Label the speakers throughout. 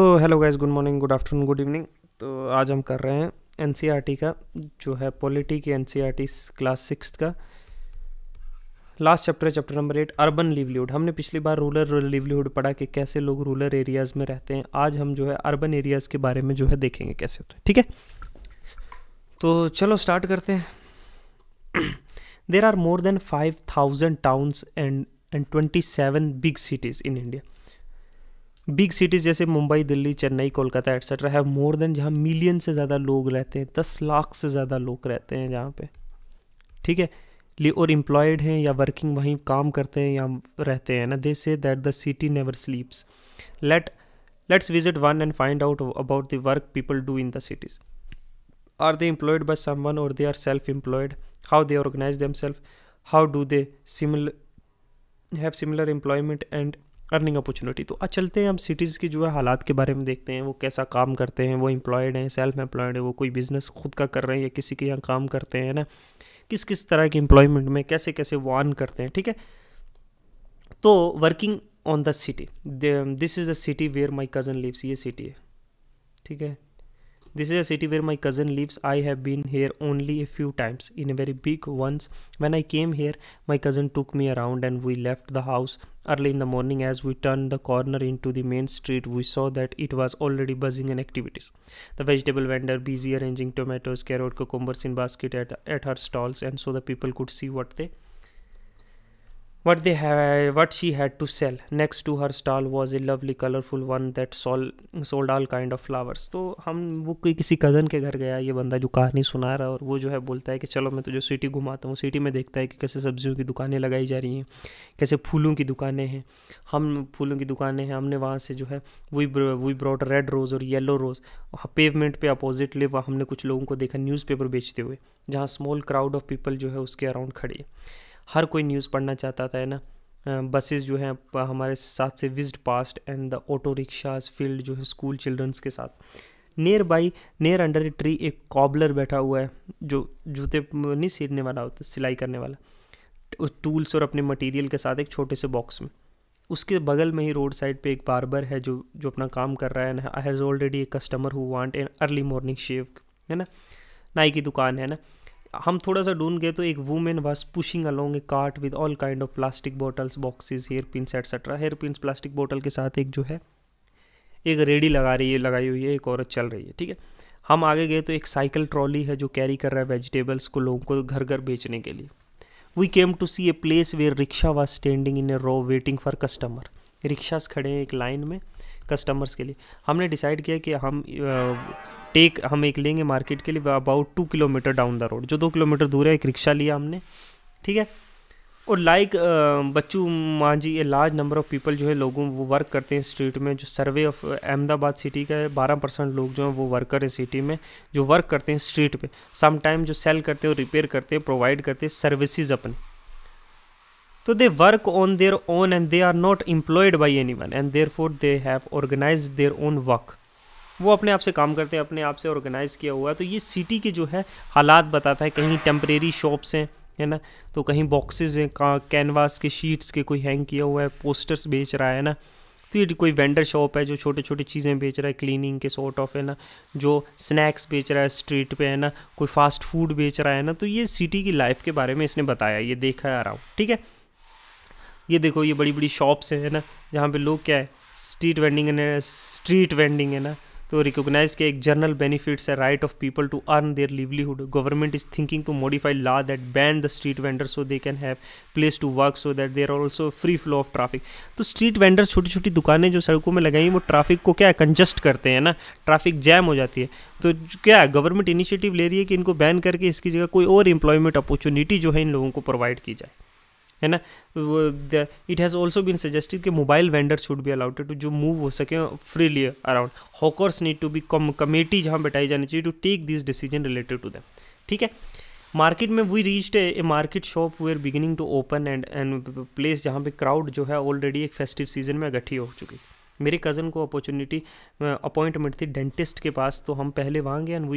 Speaker 1: Hello guys, good morning, good afternoon, good evening. तो आज हम कर रहे हैं एनसीईआरटी का, जो है पॉलिटी की एनसीईआरटी क्लास 6 का लास्ट चैप्टर है, चैप्टर नंबर 8, अर्बन लिवलीहुड। हमने पिछली बार रूरल लिवलीहुड पढ़ा कि कैसे लोग रूरल एरियाज़ में रहते हैं। आज हम जो है अर्बन एरियाज़ के बारे में जो है देखेंगे कैसे होता है। ठीक है, तो चलो स्टार्ट करते हैं। There are more than 5000 towns and 27 big cities in India. Big cities जैसे मुंबई, दिल्ली, चेन्नई, कोलकाता एट्सेट्रा है मोर देन, जहाँ मिलियन से ज़्यादा लोग रहते हैं, 10 लाख से ज़्यादा लोग रहते हैं जहाँ पे। ठीक है, और एम्प्लॉयड हैं या वर्किंग वहीं काम करते हैं या रहते हैं ना। They say that the city never sleeps. Let's visit one and find out about the work people do in the cities. Are they employed by someone or they are self employed? How they organise themselves? How do they have similar employment and earning opportunity? तो चलते हैं हम cities की जो है हालात के बारे में देखते हैं। वो कैसा काम करते हैं, वो एम्प्लॉयड हैं, सेल्फ एम्प्लॉयड है, वो कोई बिजनेस खुद का कर रहे हैं या किसी के यहाँ काम करते हैं ना, किस किस तरह के एम्प्लॉयमेंट में कैसे कैसे वो अर्न करते हैं। ठीक है, तो working on the city, this is the city where my cousin lives. ये सिटी है, ठीक है। This is a city where my cousin lives. I have been here only a few times in a very big once. When I came here, my cousin took me around and we left the house early in the morning. As we turned the corner into the main street, we saw that it was already buzzing in activities. The vegetable vendor busy arranging tomatoes, carrot, cucumbers in basket at her stalls, and so the people could see what she had to sell. Next to her stall was a lovely colorful one that sold all kind of flowers. तो वो कोई किसी cousin के घर गया ये बंदा जो कहानी सुना रहा है, और वो जो है बोलता है कि चलो मैं तुझे सिटी घुमाता हूँ। सिटी में देखता है कि कैसे सब्जियों की दुकानें लगाई जा रही हैं, कैसे फूलों की दुकानें हैं। हमने वहाँ से जो है वी ब्रॉट रेड रोज़ और येलो रोज़। पेवमेंट पे अपोजिटली हमने कुछ लोगों को देखा न्यूज़पेपर बेचते हुए, जहाँ स्मॉल क्राउड ऑफ पीपल जो है उसके अराउंड खड़ी है। हर कोई न्यूज़ पढ़ना चाहता था, है ना। बसेस जो हैं हमारे साथ से whizzed past and the auto rickshaws field जो है स्कूल चिल्ड्रंस के साथ। नियर अंडर ए ट्री एक कॉबलर बैठा हुआ है, जो जूते नहीं सीखने वाला होता, सिलाई करने वाला, उस टूल्स और अपने मटेरियल के साथ एक छोटे से बॉक्स में। उसके बगल में ही रोड साइड पे एक बार्बर है जो अपना काम कर रहा है ना। I has already a customer who want an early morning shave, है ना। नाई की दुकान है ना। हम थोड़ा सा ढूंढ गए तो एक women was pushing along a cart with all kind of plastic bottles, boxes, hair pins etcetera. Hair pins plastic बोतल के साथ एक जो है एक रेडी लगाई हुई है, एक औरत चल रही है। ठीक है, हम आगे गए तो एक साइकिल ट्रॉली है जो कैरी कर रहा है वेजिटेबल्स को लोगों को घर घर बेचने के लिए। We came to see a place where rickshaw was standing in a row waiting for customer. Rickshaws खड़े हैं एक लाइन में कस्टमर्स के लिए। हमने डिसाइड किया कि हम एक लेंगे मार्केट के लिए about 2 kilometre down the road, जो 2 किलोमीटर दूर है। एक रिक्शा लिया हमने, ठीक है। और like Bachchu Manjhi, a large number of people जो है लोगों वो वर्क करते हैं स्ट्रीट में। जो सर्वे ऑफ अहमदाबाद सिटी का है, 12% लोग जो हैं वो वर्कर हैं सिटी में, जो वर्क करते हैं स्ट्रीट पे। सम टाइम जो सेल करते हैं, रिपेयर करते हैं, प्रोवाइड करते हैं सर्विसेज अपने। तो they work on their own and they are not employed by any one and therefore they have organised their own work. वो अपने आप से काम करते हैं, अपने आप से ऑर्गेनाइज किया हुआ है। तो ये सिटी के जो है हालात बताता है। कहीं टेम्परेरी शॉप्स हैं, है ना, तो कहीं बॉक्सेस हैं, कैनवास के शीट्स के कोई हैंग किया हुआ है, पोस्टर्स बेच रहा है ना। तो ये कोई वेंडर शॉप है जो छोटे छोटे चीज़ें बेच रहा है, क्लीनिंग के सॉर्ट ऑफ, है ना, जो स्नैक्स बेच रहा है स्ट्रीट पे, है ना, कोई फास्ट फूड बेच रहा है ना। तो ये सिटी की लाइफ के बारे में इसने बताया, ये देखा आ रहा हूँ। ठीक है, ये देखो ये बड़ी बड़ी शॉप्स है ना, जहाँ पे लोग क्या है स्ट्रीट वेंडिंग है ना। तो रिकॉग्नाइज के एक जनरल बेनिफिट्स है, right of people to earn their livelihood. Government is thinking to modify law that ban the street vendor so they can have place to work so that there are also free flow of traffic. तो street vendors छोटी छोटी दुकानें जो सड़कों में लगाई वो traffic को क्या है कंजस्ट करते हैं ना, ट्रैफिक जैम हो जाती है। तो क्या है गवर्नमेंट इनिशिएटिव ले रही है कि इनको बैन करके इसकी जगह कोई और एम्प्लॉयमेंट अपॉर्चुनिटी जो है इन लोगों को प्रोवाइड की जाए, है ना। It has also been suggested कि mobile vendors should be allowed to जो मूव हो सके freely around. Hawkers need to be committee जहाँ बैठाई जानी चाहिए to take this decision related to them. ठीक है, मार्केट में we reached a market shop where beginning to open and place जहाँ पे क्राउड जो है ऑलरेडी एक फेस्टिव सीजन में इकट्ठी हो चुकी। मेरे कज़न को अपॉइंटमेंट थी डेंटिस्ट के पास, तो हम पहले वहाँ गए and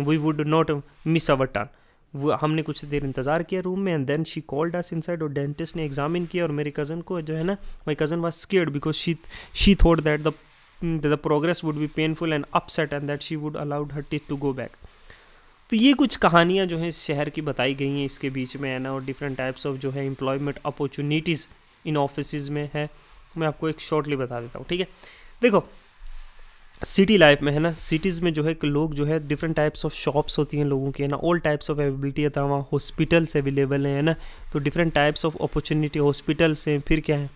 Speaker 1: we would not miss our turn. वो हमने कुछ देर इंतज़ार किया रूम में and then she called us inside. और डेंटिस्ट ने एग्जामिन किया और मेरे कज़न को जो है ना, my cousin was scared because she thought that the the progress would be painful and upset and that she would allowed her teeth to go back. तो ये कुछ कहानियाँ जो हैं शहर की बताई गई हैं इसके बीच में है ना, और डिफरेंट टाइप्स ऑफ जो है एम्प्लॉयमेंट अपॉर्चुनिटीज़ इन ऑफिस में है। मैं आपको एक शॉर्टली बता देता हूँ, ठीक है। देखो सिटी लाइफ में है ना, सिटीज़ में जो है लोग जो है डिफरेंट टाइप्स ऑफ शॉप्स होती हैं लोगों की है ना, ऑल टाइप्स ऑफ अवेलेबिलिटी है, वहाँ हॉस्पिटल्स अवेलेबल हैं है ना, तो different types of opportunity hospitals हैं, फिर क्या है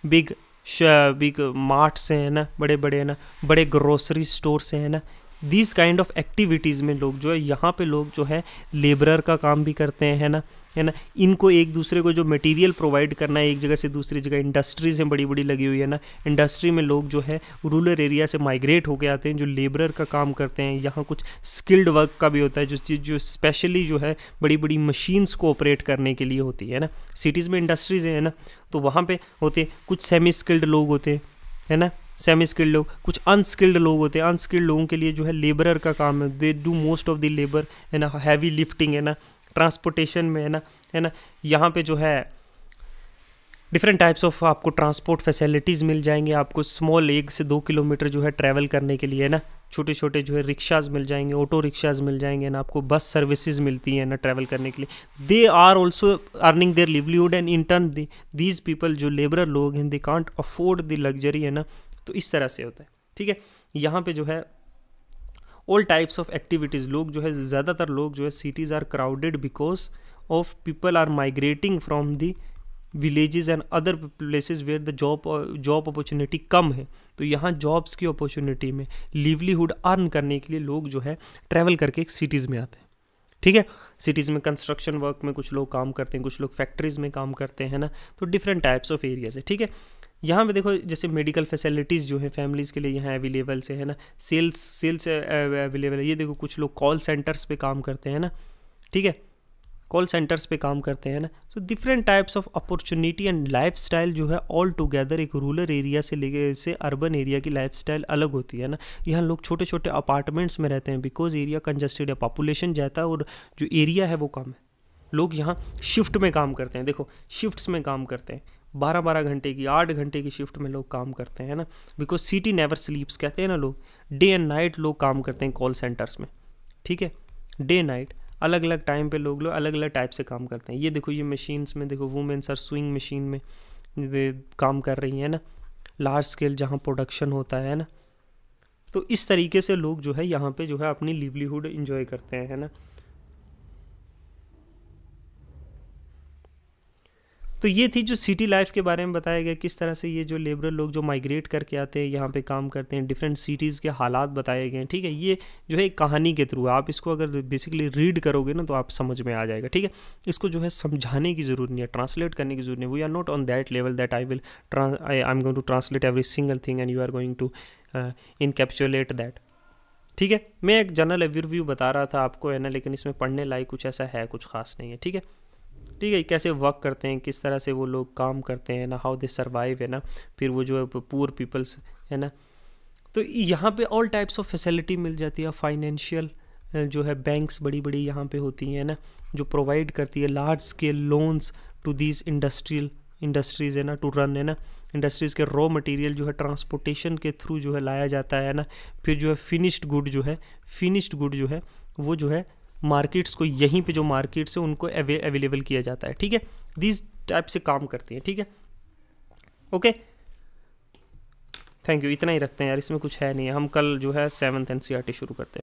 Speaker 1: बिग मार्ट्स हैं है ना, बड़े बड़े है ना, बड़े ग्रोसरी स्टोर्स हैं है ना। दिस काइंड ऑफ एक्टिविटीज़ में लोग जो है यहाँ पे लोग जो है लेबरर का काम भी करते हैं है ना, इनको एक दूसरे को जो मटेरियल प्रोवाइड करना है एक जगह से दूसरी जगह, इंडस्ट्रीज़ हैं बड़ी बड़ी लगी हुई है ना, इंडस्ट्री में लोग जो है रूरल एरिया से माइग्रेट होके आते हैं जो लेबरर का काम करते हैं। यहाँ कुछ स्किल्ड वर्क का भी होता है, जो चीज़ जो स्पेशली जो है बड़ी बड़ी मशीन्स को ऑपरेट करने के लिए होती है ना। सिटीज़ में इंडस्ट्रीज़ है ना, तो वहाँ पे होते हैं कुछ सेमी स्किल्ड लोग होते हैं है ना, सेमी स्किल्ड लोग, कुछ अनस्किल्ड लोग होते हैं। अनस्किल्ड लोगों के लिए जो है लेबरर का काम है, they do most of the labour है ना, हैवी लिफ्टिंग है ना, ट्रांसपोर्टेशन में है ना, यहाँ पे जो है डिफरेंट टाइप्स ऑफ आपको ट्रांसपोर्ट फैसिलिटीज़ मिल जाएंगे। आपको स्मॉल 1 से 2 किलोमीटर जो है ट्रैवल करने के लिए है ना, छोटे छोटे जो है रिक्शाज मिल जाएंगे, ऑटो रिक्शाज मिल जाएंगे ना, आपको बस सर्विसेज मिलती हैं ना ट्रैवल करने के लिए। They are also earning their livelihood and in turn these people जो लेबरर लोग हैं they can't afford the luxury है ना, तो इस तरह से होता है, ठीक है। यहाँ पे जो है ऑल टाइप्स ऑफ एक्टिविटीज़, लोग जो है ज़्यादातर लोग जो है cities are crowded because of people are migrating from the villages and other places where the job opportunity कम है। तो यहाँ जॉब्स की अपॉर्चुनिटी में लिवलीहुड अर्न करने के लिए लोग जो है ट्रैवल करके सिटीज़ में आते हैं, ठीक है। सिटीज़ में कंस्ट्रक्शन वर्क में कुछ लोग काम करते हैं, कुछ लोग फैक्ट्रीज़ में काम करते हैं ना, तो डिफरेंट टाइप्स ऑफ एरियाज है, ठीक है। यहाँ पे देखो जैसे मेडिकल फैसिलिटीज़ जो है फैमिलीज़ के लिए यहाँ अवेलेबल से है ना, सेल्स अवेलेबल है। ये देखो कुछ लोग कॉल सेंटर्स पे काम करते हैं ना, ठीक है, कॉल सेंटर्स पे काम करते हैं ना। So different types of opportunity and lifestyle जो है ऑल टुगेदर एक रूरल एरिया से लेके से अर्बन एरिया की लाइफस्टाइल अलग होती है ना। यहाँ लोग छोटे छोटे अपार्टमेंट्स में रहते हैं बिकॉज एरिया कंजस्टेड है, पॉपुलेशन ज़्यादा और जो एरिया है वो कम है। लोग यहाँ शिफ्ट में काम करते हैं, देखो शिफ्ट्स में काम करते हैं, 12-12 घंटे की 8 घंटे की शिफ्ट में लोग काम करते हैं ना, बिकॉज सिटी नेवर स्लीप्स कहते हैं ना लोग, डे एंड नाइट लोग काम करते हैं कॉल सेंटर्स में, ठीक है, डे नाइट अलग अलग टाइम पे लोग अलग अलग टाइप से काम करते हैं। ये देखो ये मशीन्स में देखो वुमेन्स आर स्विंग मशीन में काम कर रही हैं ना, लार्ज स्केल जहाँ प्रोडक्शन होता है ना। तो इस तरीके से लोग जो है यहाँ पे जो है अपनी लिवलीहुड इंजॉय करते हैं है ना। तो ये थी जो सिटी लाइफ के बारे में बताया गया, किस तरह से ये जो लेबर लोग जो माइग्रेट करके आते हैं यहाँ पे काम करते हैं, डिफरेंट सिटीज़ के हालात बताए गए हैं, ठीक है। ये जो है एक कहानी के थ्रू आप इसको अगर बेसिकली रीड करोगे ना तो आप समझ में आ जाएगा, ठीक है। इसको जो है समझाने की ज़रूरत नहीं है, ट्रांसलेट करने की ज़रूरत नहीं है। We are not on that level that I am going to translate every single thing and you are going to encapsulate that, ठीक है। मैं एक जनरल ओवरव्यू बता रहा था आपको है ना, लेकिन इसमें पढ़ने लायक कुछ ऐसा है कुछ खास नहीं है, ठीक है। ठीक है, कैसे वर्क करते हैं, किस तरह से वो लोग काम करते हैं ना, हाउ दे सर्वाइव है ना, फिर वो जो है पुअर पीपल्स है ना। तो यहाँ पे ऑल टाइप्स ऑफ फैसिलिटी मिल जाती है, फाइनेंशियल जो है बैंक्स बड़ी बड़ी यहाँ पे होती हैं ना, जो प्रोवाइड करती है large scale loans to these industries है ना, टू रन है ना। इंडस्ट्रीज़ के रॉ मटेरियल जो है ट्रांसपोर्टेशन के थ्रू जो है लाया जाता है ना, फिर जो है फिनिश्ड गुड जो है वो जो है मार्केट्स को, यहीं पे जो मार्केट्स है उनको अवेलेबल किया जाता है, ठीक है। दिस टाइप से काम करती हैं, ठीक है, ओके। थैंक यू, इतना ही रखते हैं यार, इसमें कुछ है नहीं है। हम कल जो है 7th NCERT शुरू करते हैं।